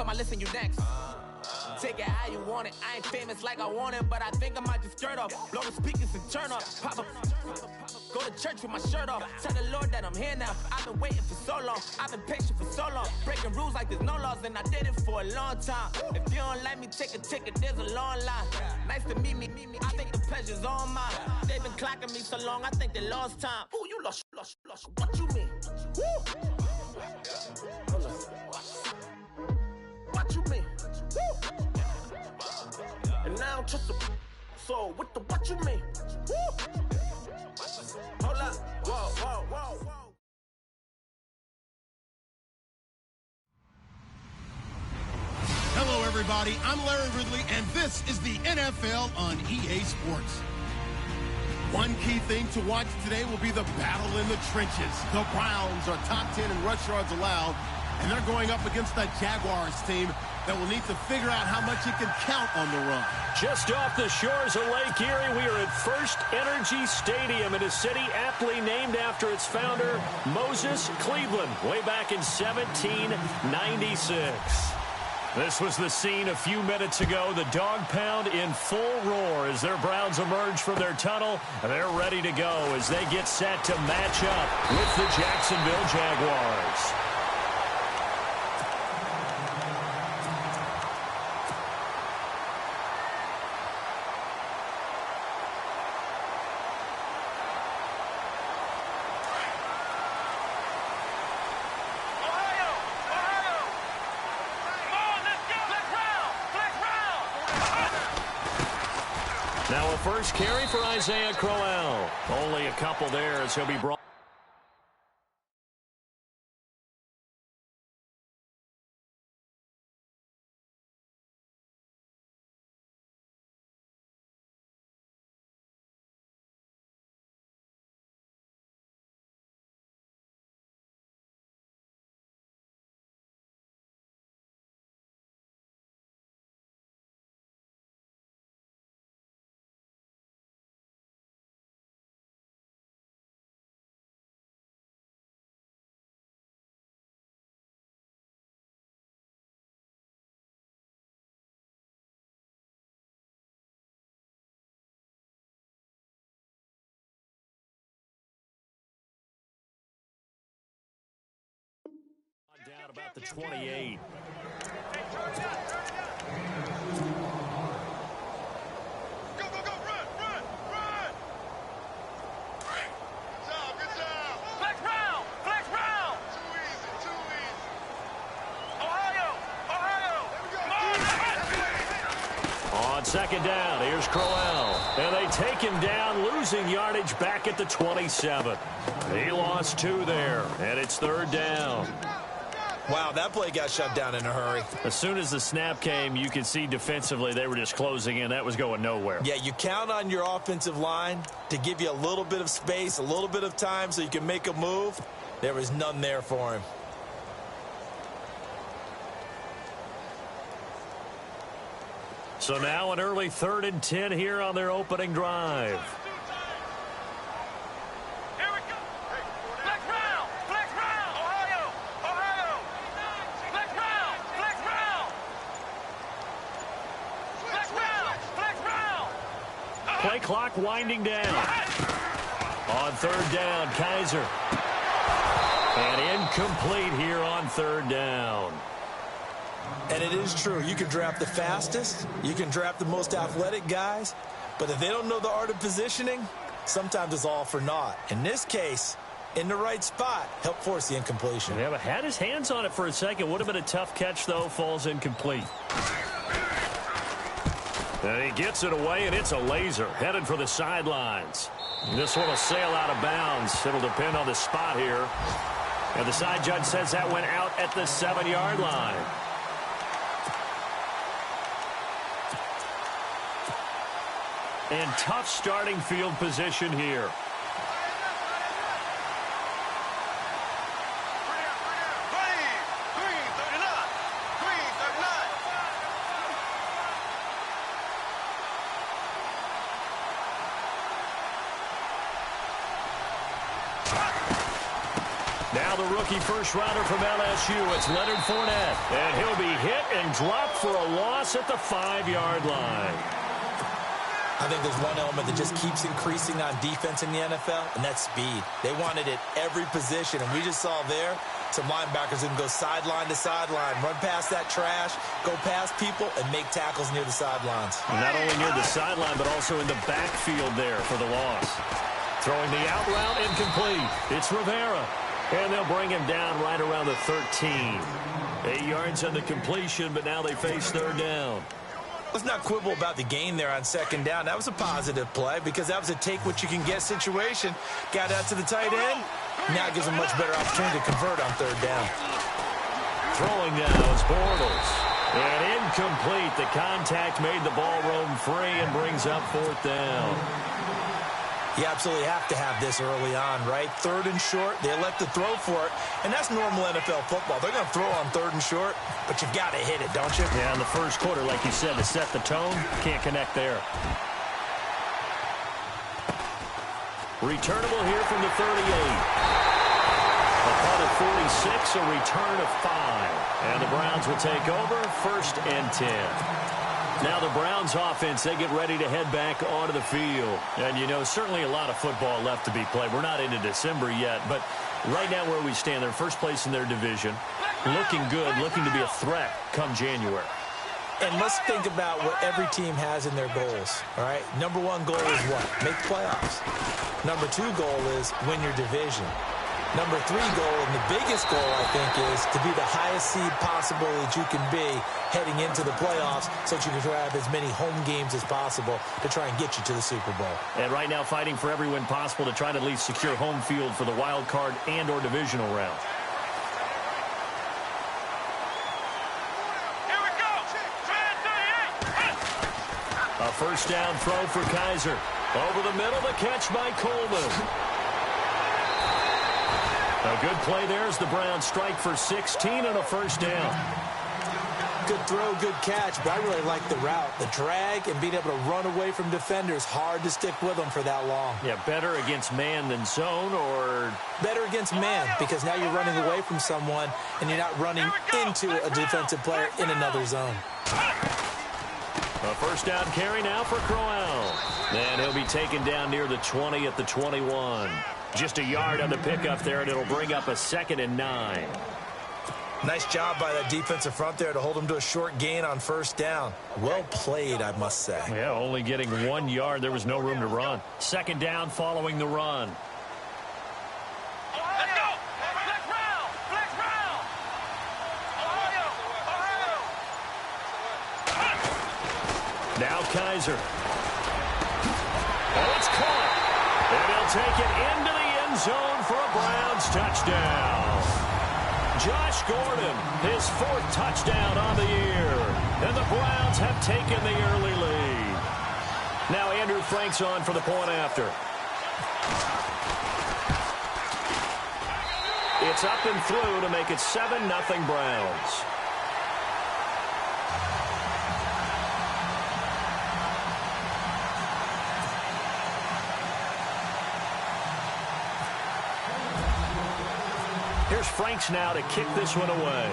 I listen, you next. Take it how you want it. I ain't famous like I want it, but I think I might just skirt off. Blow the speakers and turn up. Pop up. Go to church with my shirt off. Tell the Lord that I'm here now. I've been waiting for so long. I've been patient for so long. Breaking rules like there's no laws, and I did it for a long time. If you don't like me, take a ticket. There's a long line. Nice to meet me. I think the pleasure's all mine. They've been clocking me so long, I think they lost time. Ooh, you lost. What you mean? Woo! What you mean? Woo! And now I'm just a so what the what you mean? Woo! Hold up, whoa. Hello, everybody. I'm Larry Ridley, and this is the NFL on EA Sports. One key thing to watch today will be the battle in the trenches. The Browns are top 10 in rush yards allowed, and they're going up against the Jaguars team that will need to figure out how much it can count on the run. Just off the shores of Lake Erie, we are at First Energy Stadium in a city aptly named after its founder, Moses Cleveland, way back in 1796. This was the scene a few minutes ago. The dog pound in full roar as their Browns emerge from their tunnel. They're ready to go as they get set to match up with the Jacksonville Jaguars. Now a first carry for Isaiah Crowell. Only a couple there as he'll be brought. Down about the 28. Go, run! Good job. Flex round! Too easy. Ohio! On second down, here's Crowell. And they take him down, losing yardage back at the 27. He lost 2 there, and it's third down. Wow, that play got shut down in a hurry. As soon as the snap came, you could see defensively they were just closing in. That was going nowhere. Yeah, you count on your offensive line to give you a little bit of space, a little bit of time so you can make a move. There was none there for him. So now an early 3rd and 10 here on their opening drive. Play clock winding down. On third down, Kaiser. And incomplete here on third down. And it is true. You can draft the fastest. You can draft the most athletic guys. But if they don't know the art of positioning, sometimes it's all for naught. In this case, in the right spot, help force the incompletion. Yeah, but had his hands on it for a second. Would have been a tough catch, though. Falls incomplete. And he gets it away, and it's a laser headed for the sidelines. This one will sail out of bounds. It'll depend on the spot here. And the side judge says that went out at the 7-yard line. And tough starting field position here. Now the rookie first-rounder from LSU, it's Leonard Fournette. And he'll be hit and dropped for a loss at the 5-yard line. I think there's one element that just keeps increasing on defense in the NFL, and that's speed. They want it at every position, and we just saw there some linebackers who can go sideline to sideline, run past that trash, go past people, and make tackles near the sidelines. And not only near the sideline, but also in the backfield there for the loss. Throwing the out route incomplete. It's Rivera. And they'll bring him down right around the 13. 8 yards on the completion, but now they face third down. Let's not quibble about the gain there on second down. That was a positive play because that was a take-what-you-can-get situation. Got out to the tight end. Now it gives them a much better opportunity to convert on third down. Throwing now is Bortles. And incomplete. The contact made the ball roam free and brings up fourth down. You absolutely have to have this early on, right? Third and short, they elect to throw for it, and that's normal NFL football. They're going to throw on third and short, but you've got to hit it, don't you? Yeah, in the first quarter, like you said, to set the tone, can't connect there. Returnable here from the 38. A punt of 46, a return of 5. And the Browns will take over, 1st and 10. Now the Browns offense, they get ready to head back onto the field. And, you know, certainly a lot of football left to be played. We're not into December yet, but right now where we stand, they're first place in their division. Looking good, looking to be a threat come January. And let's think about what every team has in their goals, all right? Number 1 goal is what? Make the playoffs. Number 2 goal is win your division. Number 3 goal, and the biggest goal, I think, is to be the highest seed possible that you can be heading into the playoffs so that you can have as many home games as possible to try and get you to the Super Bowl. And right now fighting for every win possible to try to at least secure home field for the wild card and or divisional round. Here we go. A first down throw for Kaiser. Over the middle, the catch by Coleman. A good play there as the Browns strike for 16 and a first down. Good throw, good catch, but I really like the route. The drag and being able to run away from defenders, hard to stick with them for that long. Yeah, better against man than zone, or better against man, because now you're running away from someone and you're not running into a defensive player in another zone. A first down carry now for Crowell. And he'll be taken down near the 20 at the 21. Just a yard on the pickup there, and it'll bring up a 2nd and 9. Nice job by that defensive front there to hold him to a short gain on first down. Well played, I must say. Yeah, only getting 1 yard. There was no room to run. 2nd down following the run. Let's go. Flex round. Flex round. Now Kaiser. Oh, it's caught. And he'll take it into the end zone for a Browns touchdown. Josh Gordon, his 4th touchdown on the year. And the Browns have taken the early lead. Now Andrew Frank's on for the point after. It's up and through to make it 7-0 Browns. Here's Franks now to kick this one away.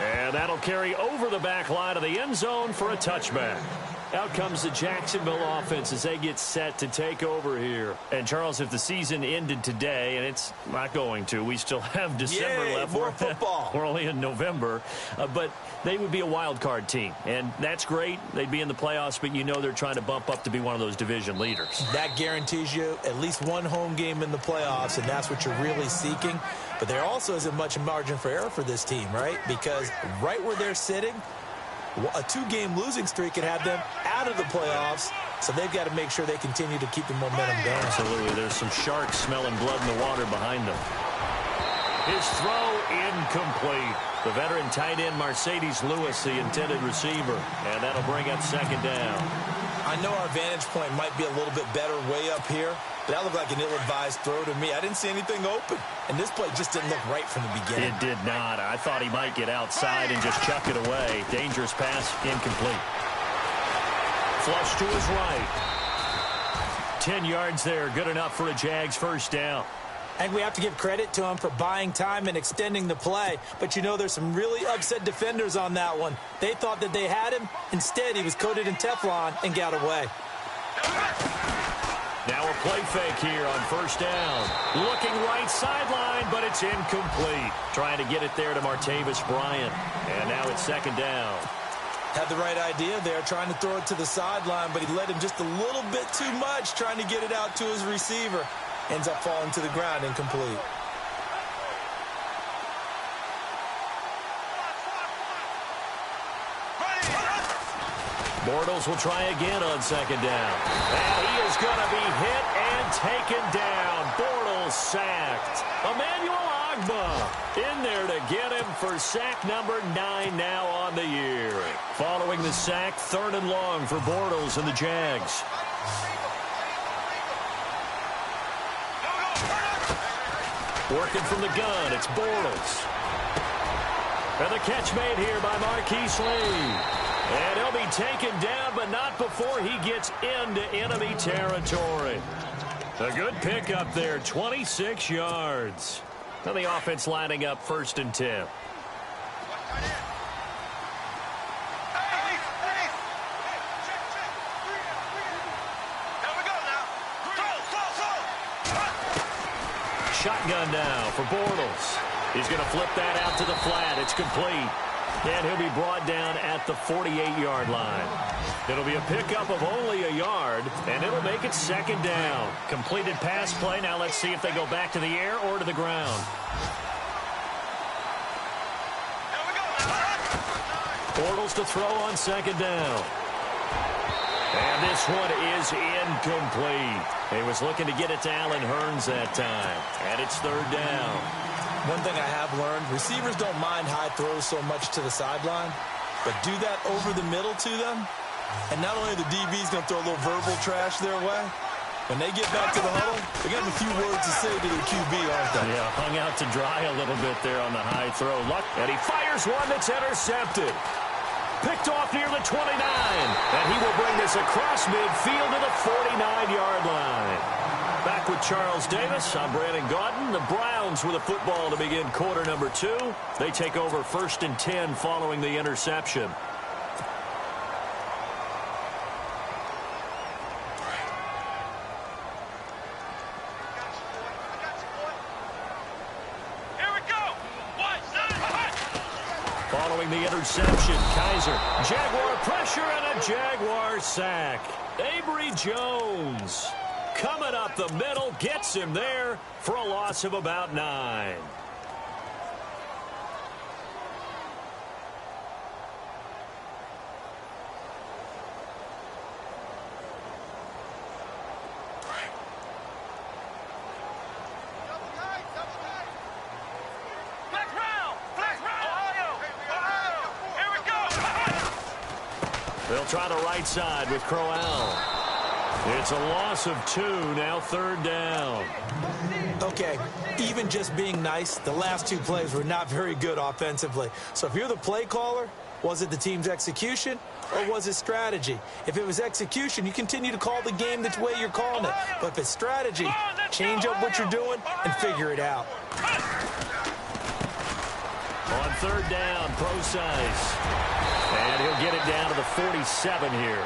And that'll carry over the back line of the end zone for a touchback. Out comes the Jacksonville offense as they get set to take over here. And, Charles, if the season ended today, and it's not going to, we still have December left. More football. We're only in November. But they would be a wild card team. And that's great. They'd be in the playoffs, but you know they're trying to bump up to be one of those division leaders. That guarantees you at least 1 home game in the playoffs, and that's what you're really seeking. But there also isn't much margin for error for this team, right? Because right where they're sitting, a 2-game losing streak could have them out of the playoffs, so they've got to make sure they continue to keep the momentum going. Absolutely. There's some sharks smelling blood in the water behind them. His throw incomplete. The veteran tight end Mercedes Lewis, the intended receiver, and that'll bring up 2nd down. I know our vantage point might be a little bit better way up here, but that looked like an ill-advised throw to me. I didn't see anything open, and this play just didn't look right from the beginning. It did not. I thought he might get outside and just chuck it away. Dangerous pass, incomplete. Flush to his right. 10 yards there, good enough for a Jags first down. I think we have to give credit to him for buying time and extending the play. But, you know, there's some really upset defenders on that one. They thought that they had him. Instead, he was coated in Teflon and got away. Now a play fake here on first down. Looking right sideline, but it's incomplete. Trying to get it there to Martavis Bryant. And now it's second down. Had the right idea there, trying to throw it to the sideline, but he led him just a little bit too much, trying to get it out to his receiver. Ends up falling to the ground, incomplete. Bortles will try again on second down. And he is going to be hit and taken down. Bortles sacked. Emmanuel Ogbah in there to get him for sack number 9 now on the year. Following the sack, 3rd and long for Bortles and the Jags. Working from the gun, it's Bortles. And the catch made here by Marquise Lee. And he'll be taken down, but not before he gets into enemy territory. A good pickup there, 26 yards. And the offense lining up 1st and 10. Shotgun now for Bortles. He's going to flip that out to the flat. It's complete. And he'll be brought down at the 48-yard line. It'll be a pickup of only a yard, and it'll make it second down. Completed pass play. Now let's see if they go back to the air or to the ground. Bortles to throw on second down. And this one is incomplete. He was looking to get it to Allen Hurns that time. And it's 3rd down. One thing I have learned, receivers don't mind high throws so much to the sideline, but do that over the middle to them, and not only are the DBs going to throw a little verbal trash their way, when they get back to the huddle, they're going to have a few words to say to their QB, aren't they? Yeah, hung out to dry a little bit there on the high throw. And he fires one that's intercepted. Picked off near the 29, and he will bring this across midfield to the 49-yard line. Back with Charles Davis, I'm Brandon Gaudin. The Browns with a football to begin quarter number 2. They take over 1st and 10 following the interception. Following the interception, Kaiser, Jaguar pressure and a Jaguar sack. Avery Jones coming up the middle, gets him there for a loss of about 9. They'll try the right side with Crowell. It's a loss of 2, now 3rd down. Okay, even just being nice, the last 2 plays were not very good offensively. So if you're the play caller, was it the team's execution or was it strategy? If it was execution, you continue to call the game the way you're calling it. But if it's strategy, change up what you're doing and figure it out. On 3rd down, Procise. And he'll get it down to the 47 here.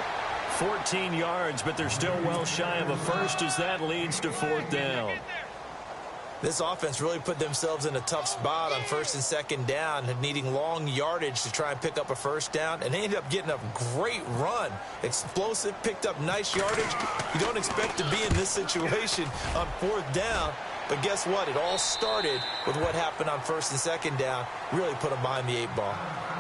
14 yards, but they're still well shy of a first as that leads to 4th down. This offense really put themselves in a tough spot on 1st and 2nd down, needing long yardage to try and pick up a 1st down, and they ended up getting a great run. Explosive, picked up nice yardage. You don't expect to be in this situation on 4th down, but guess what? It all started with what happened on 1st and 2nd down. Really put them behind the 8 ball.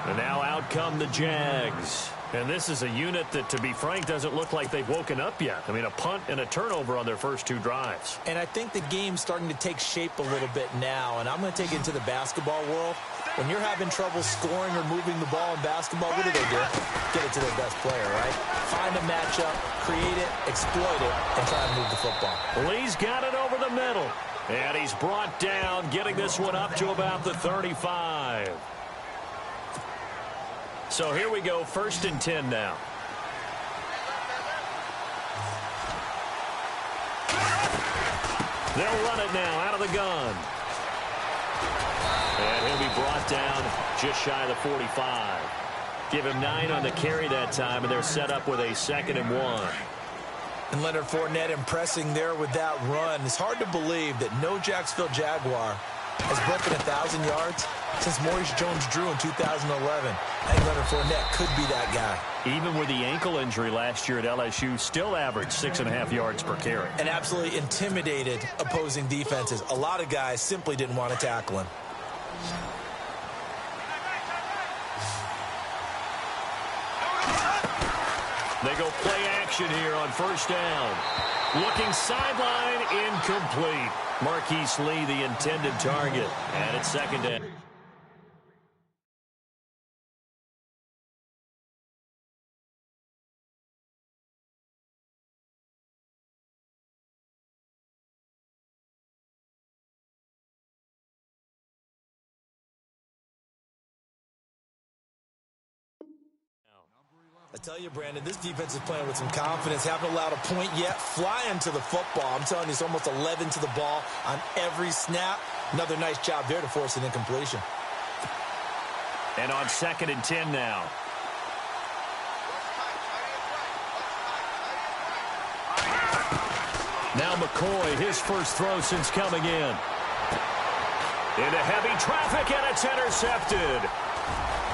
And now out come the Jags. And this is a unit that, to be frank, doesn't look like they've woken up yet. I mean, a punt and a turnover on their first 2 drives. And I think the game's starting to take shape a little bit now, and I'm going to take it into the basketball world. When you're having trouble scoring or moving the ball in basketball, what do? Get it to their best player, right? Find a matchup, create it, exploit it, and try and move the football. Lee's got it over the middle. And he's brought down, getting this one up to about the 35. So here we go, 1st and 10 now. They'll run it now out of the gun. And he'll be brought down just shy of the 45. Give him 9 on the carry that time, and they're set up with a 2nd and 1. And Leonard Fournette impressing there with that run. It's hard to believe that no Jacksonville Jaguar has broken 1,000 yards since Maurice Jones-Drew in 2011. I think Leonard Fournette could be that guy. Even with the ankle injury last year at LSU, still averaged 6.5 yards per carry. And absolutely intimidated opposing defenses. A lot of guys simply didn't want to tackle him. They go play action here on 1st down. Looking sideline, incomplete. Marquise Lee, the intended target. And it's 2nd down. I tell you, Brandon, this defense is playing with some confidence. Haven't allowed a point yet. Flying to the football. I'm telling you, it's almost 11 to the ball on every snap. Another nice job there to force an incompletion. And on 2nd and 10 now. Now McCoy, his first throw since coming in. Into heavy traffic, and it's intercepted.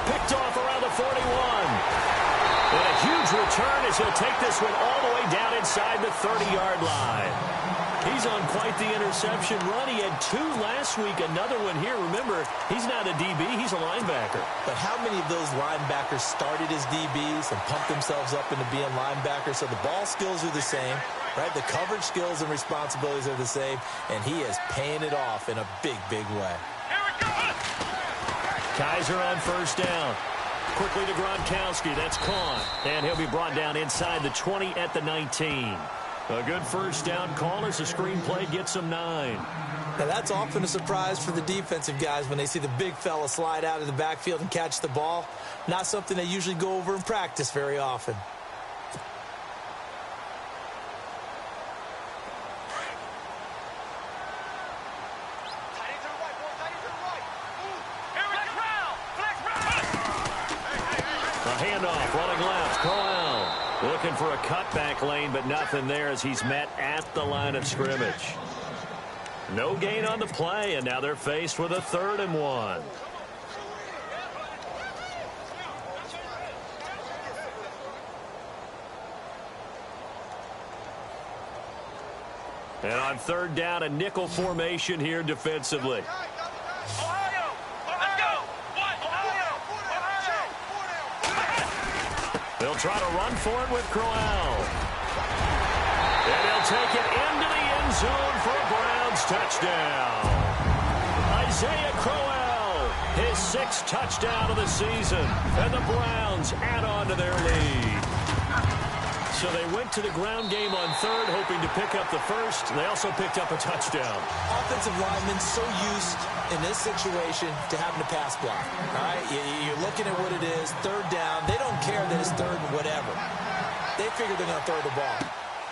Picked off around the 41. And a huge return as he'll take this one all the way down inside the 30-yard line. He's on quite the interception run. He had 2 last week, another one here. Remember, he's not a DB, he's a linebacker. But how many of those linebackers started as DBs and pumped themselves up into being linebackers? So the ball skills are the same, right? The coverage skills and responsibilities are the same, and he is paying it off in a big, big way. Kaiser on 1st down. Quickly to Gronkowski. That's caught. And he'll be brought down inside the 20 at the 19. A good 1st down call as the screenplay gets him 9. Now, that's often a surprise for the defensive guys when they see the big fella slide out of the backfield and catch the ball. Not something they usually go over in practice very often. Handoff, running left, Crowell. Looking for a cutback lane, but nothing there as he's met at the line of scrimmage. No gain on the play, and now they're faced with a 3rd and 1. And on 3rd down, a nickel formation here defensively. They'll try to run for it with Crowell. And they'll take it into the end zone for a Browns touchdown. Isaiah Crowell, his 6th touchdown of the season. And the Browns add on to their lead. So they went to the ground game on 3rd, hoping to pick up the 1st. They also picked up a touchdown. Offensive linemen so used in this situation to having to pass block. All right, you're looking at what it is, 3rd down. They don't care that it's 3rd and whatever. They figure they're going to throw the ball.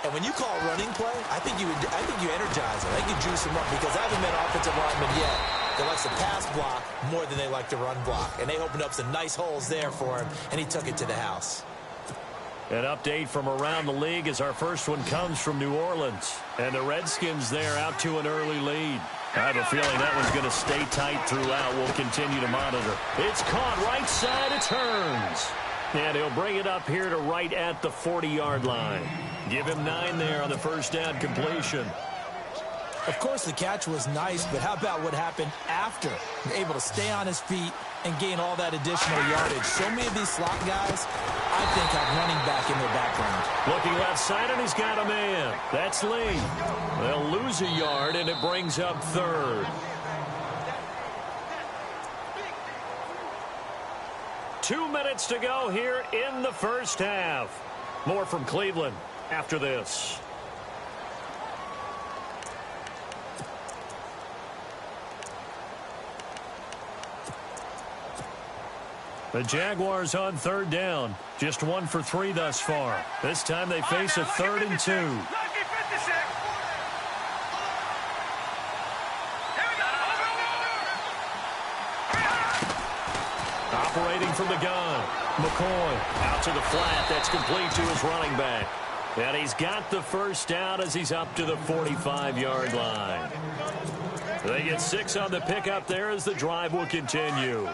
And when you call a running play, I think you energize them. I think you juice them up because I haven't met offensive linemen yet that likes to pass block more than they like to run block. And they opened up some nice holes there for him, and he took it to the house. An update from around the league as our first one comes from New Orleans. And the Redskins there out to an early lead. I have a feeling that one's going to stay tight throughout. We'll continue to monitor. It's caught right side. It turns. And he'll bring it up here to right at the 40-yard line. Give him 9 there on the 1st down completion. Of course, the catch was nice, but how about what happened after? Able to stay on his feet and gain all that additional yardage. So many of these slot guys, I think, have running back in their background. Looking left side, and he's got a man. That's Lee. They'll lose a yard, and it brings up 3rd. 2 minutes to go here in the 1st half. More from Cleveland after this. The Jaguars on 3rd down. Just 1 for 3 thus far. This time they face a 3rd and 2. Operating from the gun. McCoy out to the flat. That's complete to his running back. And he's got the first down as he's up to the 45-yard line. They get 6 on the pickup there as the drive will continue.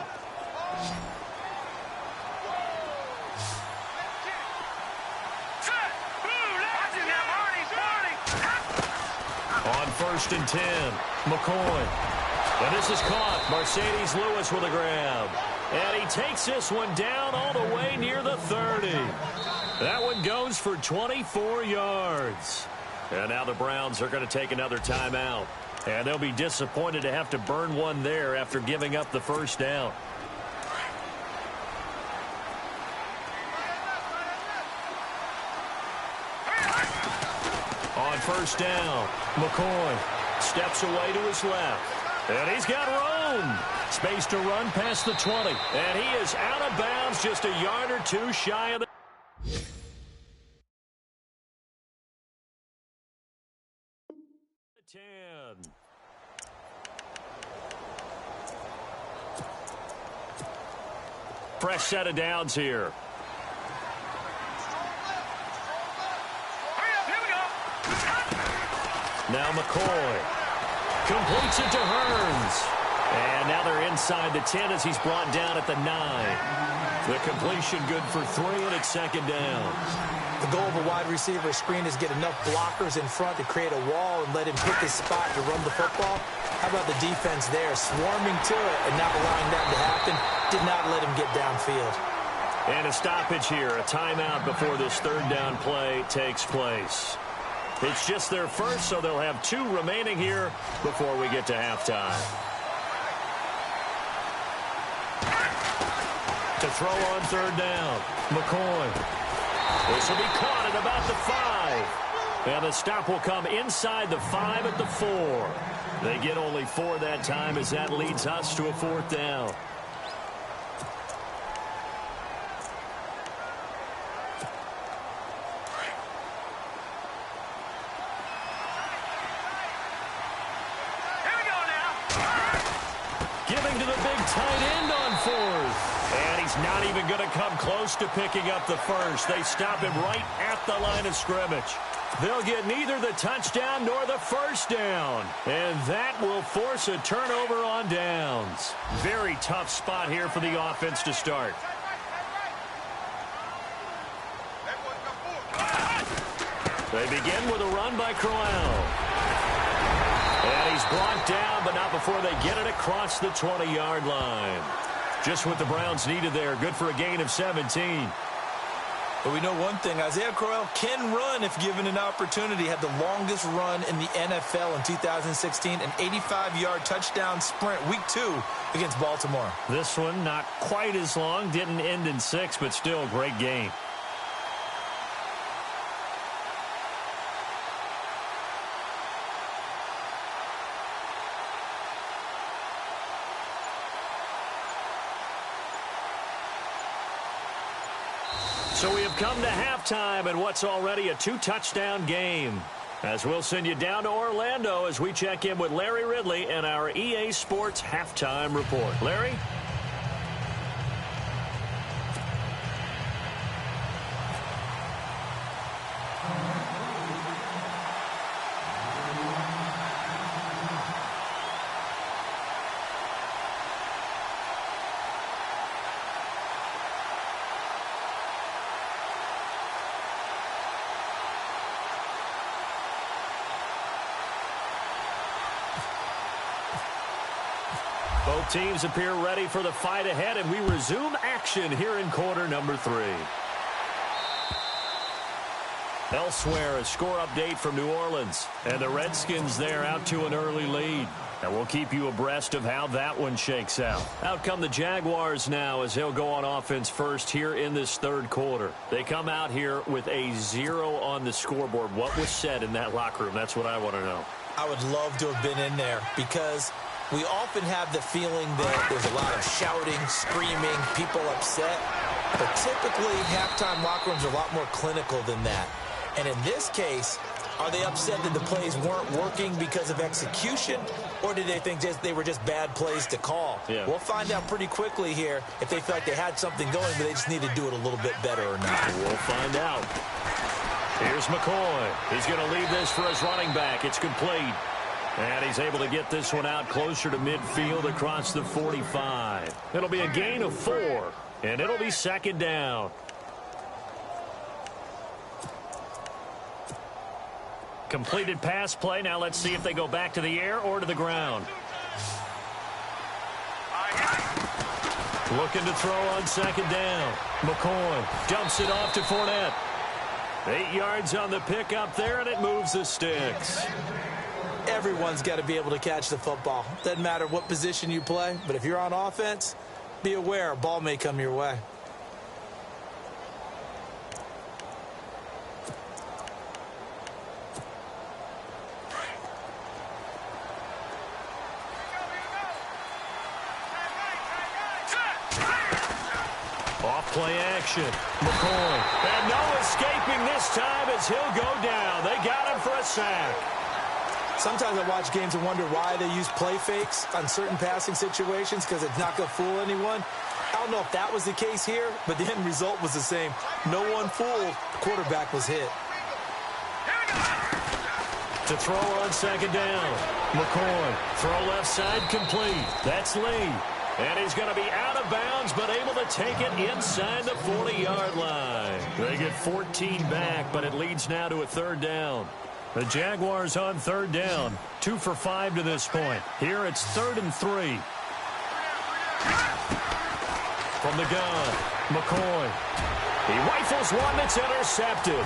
On 1st and 10, McCoy. And this is caught. Mercedes Lewis with a grab. And he takes this one down all the way near the 30. That one goes for 24 yards. And now the Browns are going to take another timeout. And they'll be disappointed to have to burn one there after giving up the first down. On 1st down, McCoy steps away to his left. And he's got room. Space to run past the 20. And he is out of bounds just a yard or two shy of the 10. Fresh set of downs here. Now McCoy completes it to Hearns. And now they're inside the 10 as he's brought down at the 9. The completion good for 3, and it's 2nd down. The goal of a wide receiver screen is get enough blockers in front to create a wall and let him pick his spot to run the football. How about the defense there, swarming to it and not allowing that to happen? Did not let him get downfield. And a stoppage here, a timeout before this 3rd down play takes place. It's just their first, so they'll have 2 remaining here before we get to halftime. To throw on 3rd down, McCoy. This will be caught at about the 5. And the stop will come inside the 5 at the 4. They get only 4 that time as that leads us to a 4th down. Giving to the big tight end on 4th. And he's not even going to come close to picking up the first. They stop him right at the line of scrimmage. They'll get neither the touchdown nor the first down. And that will force a turnover on downs. Very tough spot here for the offense to start. They begin with a run by Crowell. And he's brought down, but not before they get it across the 20-yard line. Just what the Browns needed there. Good for a gain of 17. But we know one thing. Isaiah Crowell can run if given an opportunity. Had the longest run in the NFL in 2016. An 85-yard touchdown sprint week 2 against Baltimore. This one not quite as long. Didn't end in 6, but still a great game. So we have come to halftime in what's already a 2-touchdown game. As we'll send you down to Orlando as we check in with Larry Ridley and our EA Sports Halftime Report. Larry? Both teams appear ready for the fight ahead, and we resume action here in quarter number 3. Elsewhere, a score update from New Orleans, and the Redskins there out to an early lead. And we'll keep you abreast of how that one shakes out. Out come the Jaguars now as they'll go on offense first here in this 3rd quarter. They come out here with a 0 on the scoreboard. What was said in that locker room? That's what I want to know. I would love to have been in there because we often have the feeling that there's a lot of shouting, screaming, people upset. But typically, halftime locker rooms are a lot more clinical than that. And in this case, Are they upset that the plays weren't working because of execution, or did they think they were just bad plays to call? Yeah. We'll find out pretty quickly here if they feel like they had something going, but they just need to do it a little bit better or not. We'll find out. Here's McCoy. He's going to leave this for his running back. It's complete. And he's able to get this one out closer to midfield across the 45. It'll be a gain of 4, and it'll be second down. Completed pass play. Now let's see if they go back to the air or to the ground. Looking to throw on second down. McCoy dumps it off to Fournette. 8 yards on the pickup there, and it moves the sticks. Everyone's got to be able to catch the football. Doesn't matter what position you play, but if you're on offense, be aware a ball may come your way. Off-play action. McCoy. And no escaping this time as he'll go down. They got him for a sack. Sometimes I watch games and wonder why they use play fakes on certain passing situations, because it's not going to fool anyone. I don't know if that was the case here, but the end result was the same. No one fooled. The quarterback was hit. To throw on second down. McCoy. Throw left side complete. That's Lee. And he's going to be out of bounds, but able to take it inside the 40-yard line. They get 14 back, but it leads now to a third down. The Jaguars on third down. 2 for 5 to this point. Here it's 3rd and 3. From the gun, McCoy. He rifles one that's intercepted.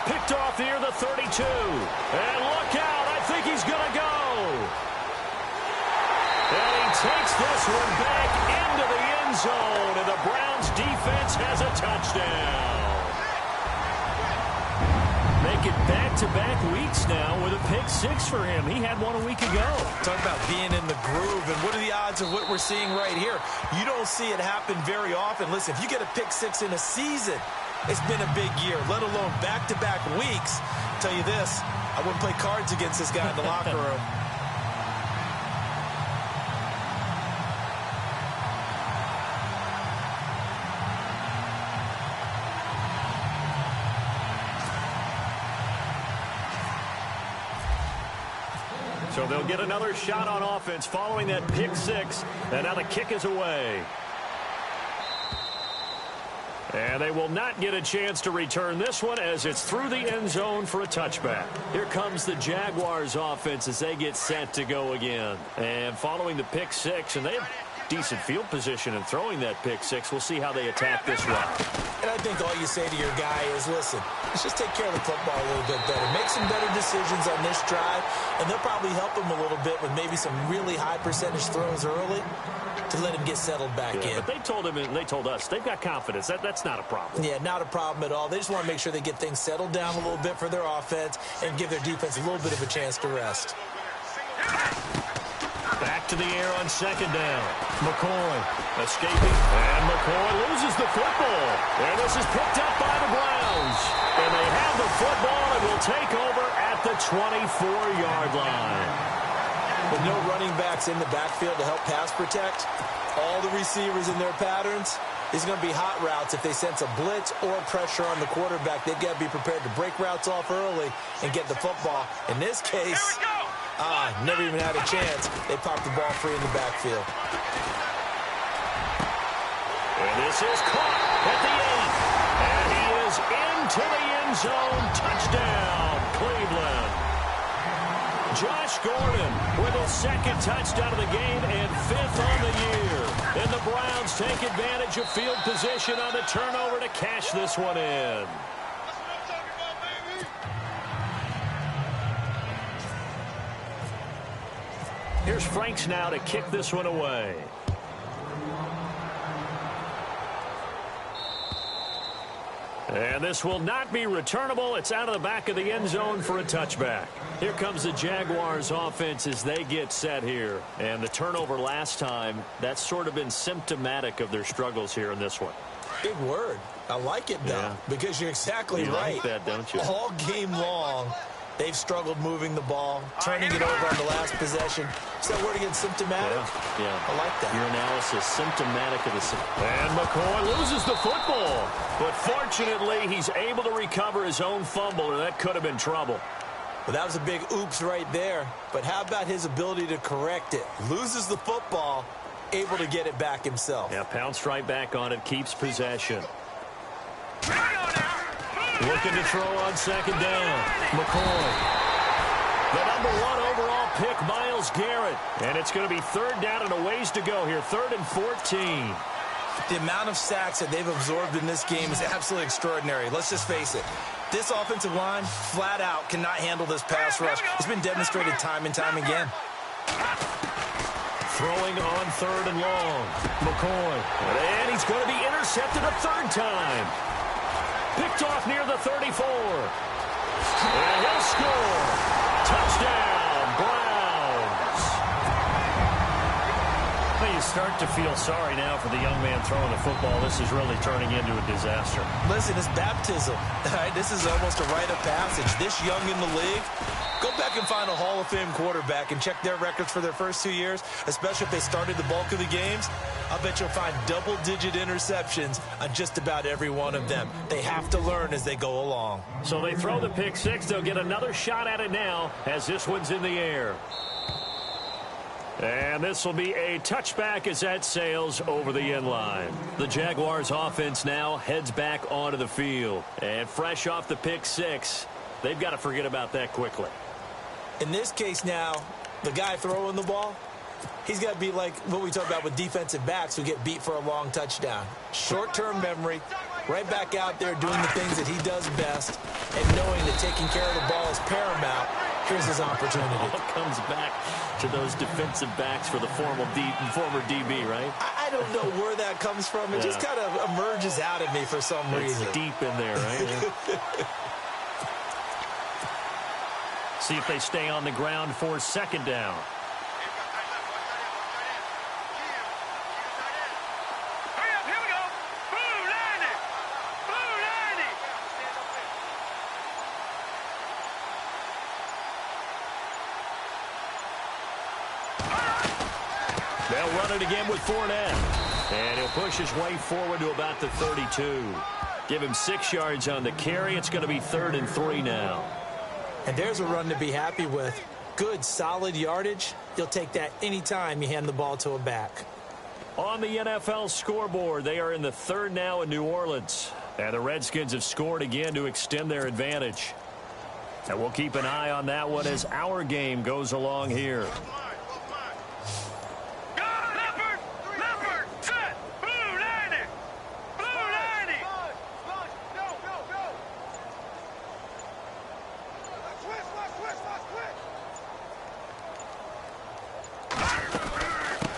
Picked off near the 32. And look out, I think he's going to go. And he takes this one back into the end zone, and the Browns defense has a touchdown. Make it back-to-back weeks now with a pick 6 for him. He had one a week ago. Talk about being in the groove, and what are the odds of what we're seeing right here? You don't see it happen very often. Listen, if you get a pick 6 in a season, it's been a big year, let alone back-to-back weeks. I'll tell you this, I wouldn't play cards against this guy in the locker room. So they'll get another shot on offense following that pick 6. And now the kick is away. And they will not get a chance to return this one as it's through the end zone for a touchback. Here comes the Jaguars offense as they get set to go again. And following the pick 6, and they have decent field position in throwing that pick 6. We'll see how they attack this route. And I think all you say to your guy is, listen, let's just take care of the football a little bit better. Make some better decisions on this drive, and they'll probably help him a little bit with maybe some really high percentage throws early to let him get settled back in. But they told him and they told us they've got confidence. That's not a problem. Yeah, not a problem at all. They just want to make sure they get things settled down a little bit for their offense and give their defense a little bit of a chance to rest. Back to the air on second down. McCoy escaping. And McCoy loses the football. And this is picked up by the Browns. And they have the football and will take over at the 24-yard line. With no running backs in the backfield to help pass protect, all the receivers in their patterns, these are going to be hot routes. If they sense a blitz or pressure on the quarterback, they've got to be prepared to break routes off early and get the football. In this case, never even had a chance. They popped the ball free in the backfield. And this is caught at the 8. And he is into the end zone. Touchdown, Cleveland. Josh Gordon with his 2nd touchdown of the game and 5th on the year. And the Browns take advantage of field position on the turnover to cash this one in. Here's Franks now to kick this one away. And this will not be returnable. It's out of the back of the end zone for a touchback. Here comes the Jaguars offense as they get set here. And the turnover last time, that's sort of been symptomatic of their struggles here in this one. Big word. I like it, though, because you're exactly right. You like that, don't you? All game long, they've struggled moving the ball, turning it over on the last possession. Is that word again, symptomatic? Yeah. I like that. Your analysis, symptomatic of the... And McCoy loses the football. But fortunately, he's able to recover his own fumble, or that could have been trouble. Well, that was a big oops right there. But how about his ability to correct it? Loses the football, able to get it back himself. Yeah, pounced right back on it, keeps possession. Looking to throw on second down. McCoy. The number 1 overall pick, Myles Garrett. And it's going to be third down and a ways to go here. 3rd and 14. The amount of sacks that they've absorbed in this game is absolutely extraordinary. Let's just face it. This offensive line, flat out, cannot handle this pass rush. It's been demonstrated time and time again. Throwing on 3rd and long. McCoy. And he's going to be intercepted a 3rd time. Picked off near the 34. And he'll score. Touchdown, Browns. Well, you start to feel sorry now for the young man throwing the football. This is really turning into a disaster. Listen, it's baptism. All right, this is almost a rite of passage. This young in the league, go back and find a Hall of Fame quarterback and check their records for their first 2 years, especially if they started the bulk of the games. I'll bet you'll find double-digit interceptions on just about every one of them. They have to learn as they go along. So they throw the pick six. They'll get another shot at it now as this one's in the air. And this will be a touchback as that sails over the end line. The Jaguars offense now heads back onto the field. And fresh off the pick six, they've got to forget about that quickly. In this case now, the guy throwing the ball, he's got to be like what we talk about with defensive backs who get beat for a long touchdown. Short-term memory, right back out there doing the things that he does best, and knowing that taking care of the ball is paramount. Here's his opportunity. It all comes back to those defensive backs for the former DB, right? I don't know where that comes from. It just kind of emerges out of me for some reason. It's deep in there, right? Yeah. See if they stay on the ground for second down. They'll run it again with Fournette. And he'll push his way forward to about the 32. Give him 6 yards on the carry. It's going to be 3rd and 3 now. And there's a run to be happy with. Good, solid yardage. You'll take that anytime you hand the ball to a back. On the NFL scoreboard, they are in the 3rd now in New Orleans. And the Redskins have scored again to extend their advantage. And we'll keep an eye on that one as our game goes along here.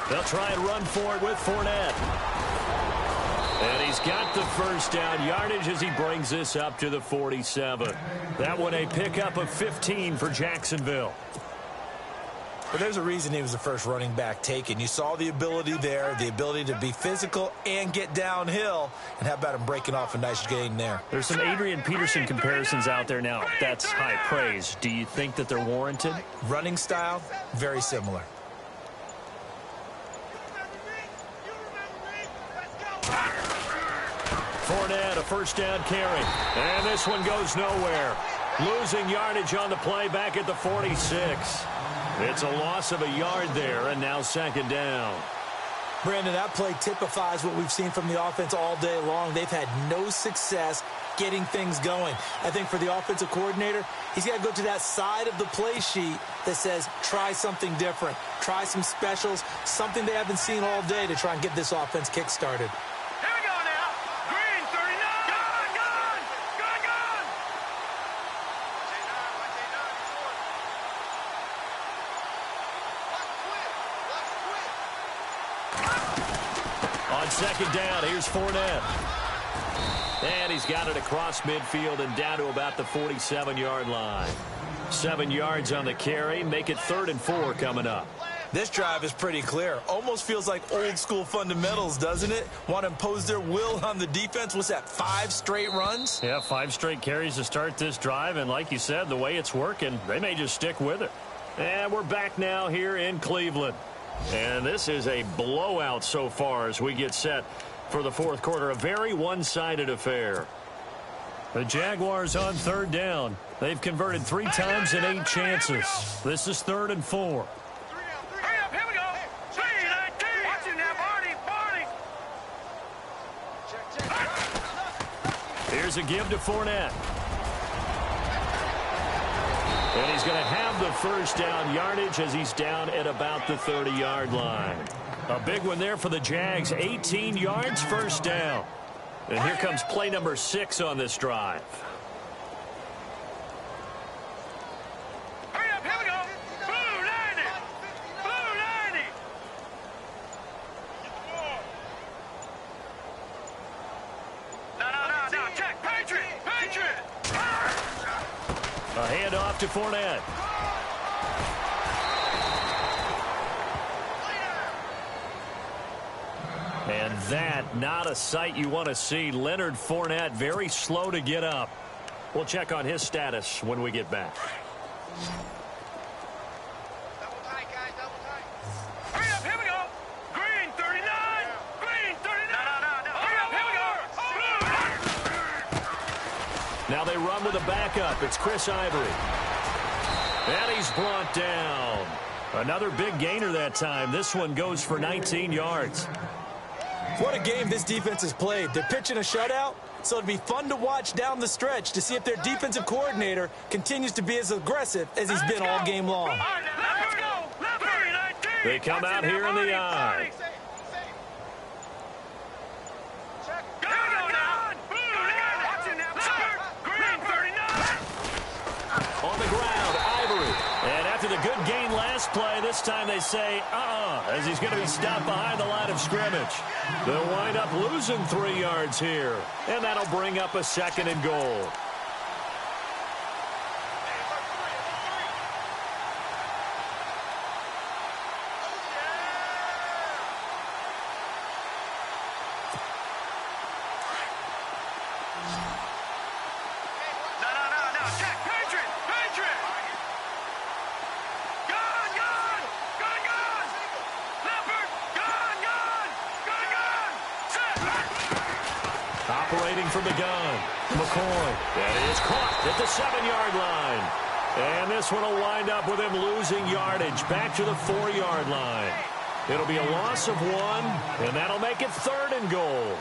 They'll try and run for it with Fournette. And he's got the first down yardage as he brings this up to the 47. That one a pickup of 15 for Jacksonville. But there's a reason he was the first running back taken. You saw the ability there, the ability to be physical and get downhill. And how about him breaking off a nice gain there? There's some Adrian Peterson comparisons out there now. That's high praise. Do you think that they're warranted? Running style, very similar. Fournette, a first down carry. And this one goes nowhere. Losing yardage on the play back at the 46. It's a loss of a yard there, and now second down. Brandon, that play typifies what we've seen from the offense all day long. They've had no success getting things going. I think for the offensive coordinator, he's got to go to that side of the play sheet that says, try something different. Try some specials, something they haven't seen all day to try and get this offense kick-started. Second down, here's Fournette. And he's got it across midfield and down to about the 47-yard line. 7 yards on the carry, make it 3rd and 4 coming up. This drive is pretty clear. Almost feels like old school fundamentals, doesn't it? Want to impose their will on the defense. What's that, 5 straight runs? Yeah, 5 straight carries to start this drive. And like you said, the way it's working, they may just stick with it. And we're back now here in Cleveland. And this is a blowout so far as we get set for the fourth quarter. A very one-sided affair. The Jaguars on third down. They've converted 3 times in 8 chances. This is 3rd and 4. Here's a give to Fournette. And he's going to have the first down yardage as he's down at about the 30-yard line. A big one there for the Jags. 18 yards, first down. And here comes play number 6 on this drive. Hurry up, here we go. Blue 90. Blue 90. No. Check. Patriot. A handoff to Fournette. And that, not a sight you want to see. Leonard Fournette, very slow to get up. We'll check on his status when we get back. Double tight, guys, double tight. Hurry up, here we go. Green 39. Green 39. No. Hurry up, here we go. Now they run with a backup. It's Chris Ivory. And he's brought down. Another big gainer that time. This one goes for 19 yards. What a game this defense has played. They're pitching a shutout, so it'll be fun to watch down the stretch to see if their defensive coordinator continues to be as aggressive as he's been all game long. All right, let's go. They come out here in the eye. On the ground, Ivory. And after the good gain last play, this time they say, as he's going to be stopped behind the line of scrimmage. They'll wind up losing 3 yards here. And that'll bring up a 2nd and goal. No. Check. Patriot. Gun. Leopard. Gun. Set. Operating from the gun, McCoy. That is caught at the 7-yard line. And this one will wind up with him losing yardage back to the 4-yard line. It'll be a loss of 1, and that'll make it 3rd and goal.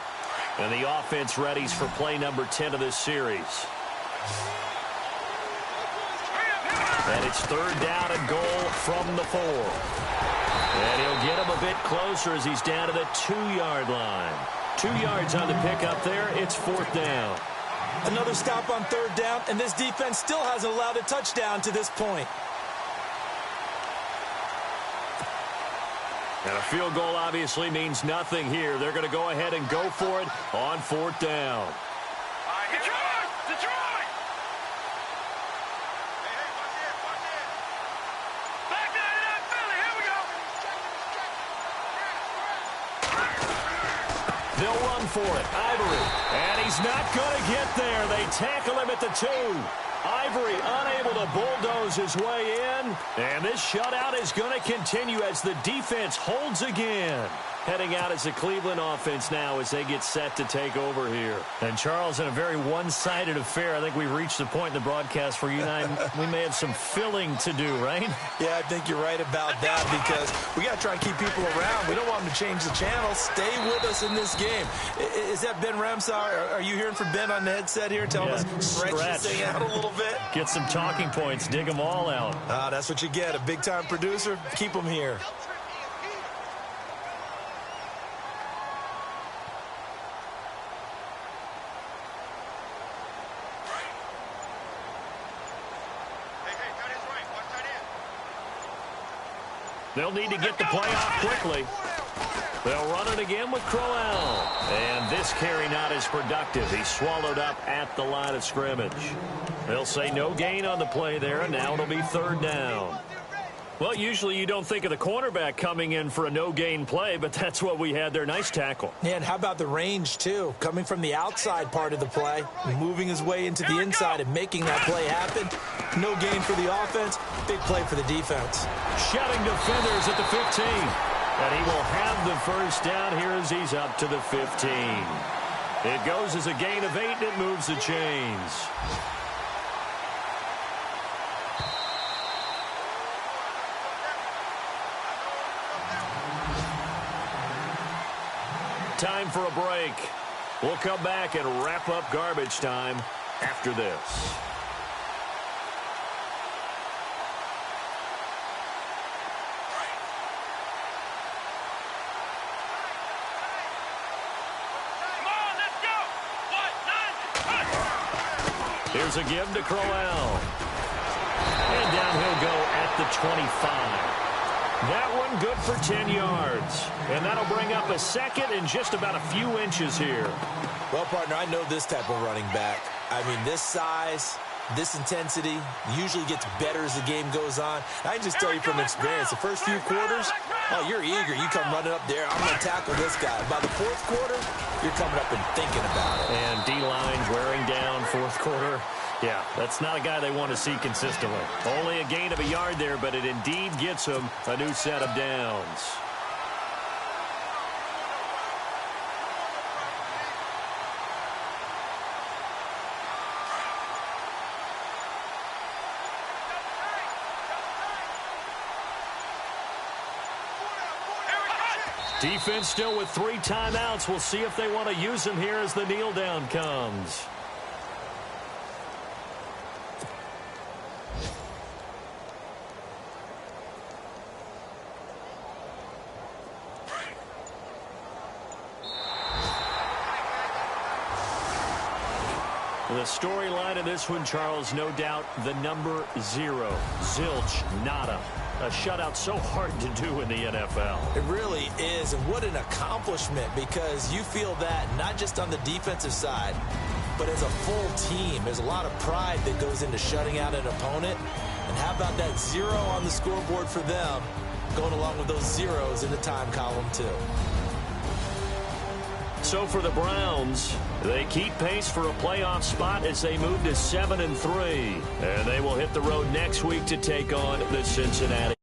And the offense readies for play number 10 of this series. And it's 3rd down and goal from the 4. And he'll get him a bit closer as he's down to the 2-yard line. 2 yards on the pickup there. It's 4th down. Another stop on 3rd down, and this defense still hasn't allowed a touchdown to this point. And a field goal obviously means nothing here. They're going to go ahead and go for it on 4th down. Detroit! Back down to that Philly. Here we go. They'll run for it. Ivory. And he's not going to get there. They tackle him at the 2. Ivory unable to bulldoze his way in. And this shutout is going to continue as the defense holds again. Heading out as the Cleveland offense now as they get set to take over here. And Charles, in a very one-sided affair, I think we've reached the point in the broadcast where you and I, we may have some filling to do, right? Yeah, I think you're right about that because we got to try and keep people around. We don't want them to change the channel. Stay with us in this game. Is that Ben Ramsar? Are you hearing from Ben on the headset here telling us stretch this thing out a little bit? Get some talking points. Dig them all out. That's what you get. A big-time producer. Keep them here. They'll need to get the play off quickly. They'll run it again with Crowell. And this carry not as productive. He's swallowed up at the line of scrimmage. They'll say no gain on the play there, and now it'll be 3rd down. Well, usually you don't think of the cornerback coming in for a no-gain play, but that's what we had there. Nice tackle. Yeah, and how about the range, too? Coming from the outside part of the play, moving his way into the inside and making that play happen. No gain for the offense, big play for the defense. Shutting defenders at the 15. And he will have the first down here as he's up to the 15. It goes as a gain of 8, and it moves the chains. Time for a break. We'll come back and wrap up garbage time after this. Here's a give to Crowell. And down he'll go at the 25. That one good for 10 yards. And that'll bring up a second in just about a few inches here. Well, partner, I know this type of running back. I mean, this size, this intensity usually gets better as the game goes on. I can just tell you from experience, the first few quarters, oh, you're eager. You come running up there, I'm going to tackle this guy. By the fourth quarter, you're coming up and thinking about it. And D-line's wearing down fourth quarter. Yeah, that's not a guy they want to see consistently. Only a gain of a yard there, but it indeed gets him a new set of downs. Defense still with 3 timeouts. We'll see if they want to use them here as the kneel down comes. The storyline of this one, Charles, no doubt the number 0. Zilch, nada. A shutout so hard to do in the NFL. It really is, and what an accomplishment, because you feel that not just on the defensive side, but as a full team. There's a lot of pride that goes into shutting out an opponent. And how about that 0 on the scoreboard for them, going along with those zeros in the time column, too. So for the Browns, they keep pace for a playoff spot as they move to 7-3. And they will hit the road next week to take on the Cincinnati.